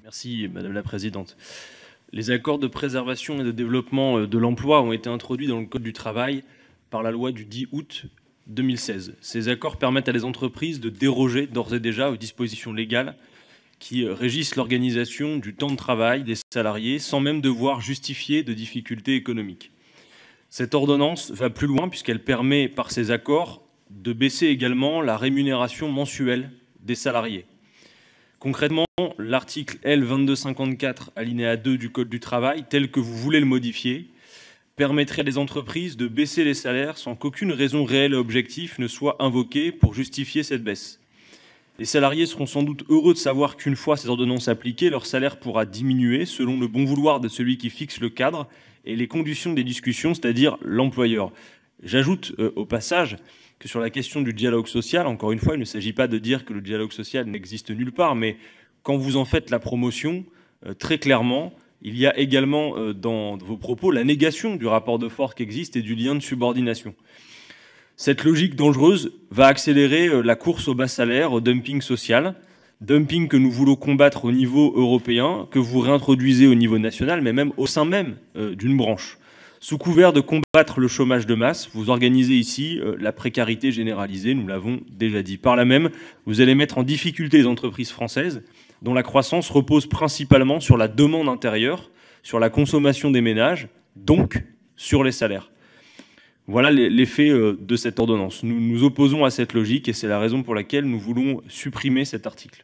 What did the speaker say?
Merci Madame la Présidente. Les accords de préservation et de développement de l'emploi ont été introduits dans le Code du travail par la loi du 10 août 2016. Ces accords permettent à les entreprises de déroger d'ores et déjà aux dispositions légales qui régissent l'organisation du temps de travail des salariés sans même devoir justifier de difficultés économiques. Cette ordonnance va plus loin puisqu'elle permet par ces accords de baisser également la rémunération mensuelle des salariés. Concrètement, l'article L. 2254, alinéa 2 du Code du travail, tel que vous voulez le modifier, permettrait à des entreprises de baisser les salaires sans qu'aucune raison réelle et objective ne soit invoquée pour justifier cette baisse. Les salariés seront sans doute heureux de savoir qu'une fois ces ordonnances appliquées, leur salaire pourra diminuer selon le bon vouloir de celui qui fixe le cadre et les conditions des discussions, c'est-à-dire l'employeur. J'ajoute au passage que sur la question du dialogue social, encore une fois, il ne s'agit pas de dire que le dialogue social n'existe nulle part, mais quand vous en faites la promotion, très clairement, il y a également dans vos propos la négation du rapport de force qui existe et du lien de subordination. Cette logique dangereuse va accélérer la course au bas salaire, au dumping social, dumping que nous voulons combattre au niveau européen, que vous réintroduisez au niveau national, mais même au sein même d'une branche. Sous couvert de combattre le chômage de masse, vous organisez ici la précarité généralisée, nous l'avons déjà dit. Par là même, vous allez mettre en difficulté les entreprises françaises, dont la croissance repose principalement sur la demande intérieure, sur la consommation des ménages, donc sur les salaires. Voilà l'effet de cette ordonnance. Nous nous opposons à cette logique et c'est la raison pour laquelle nous voulons supprimer cet article.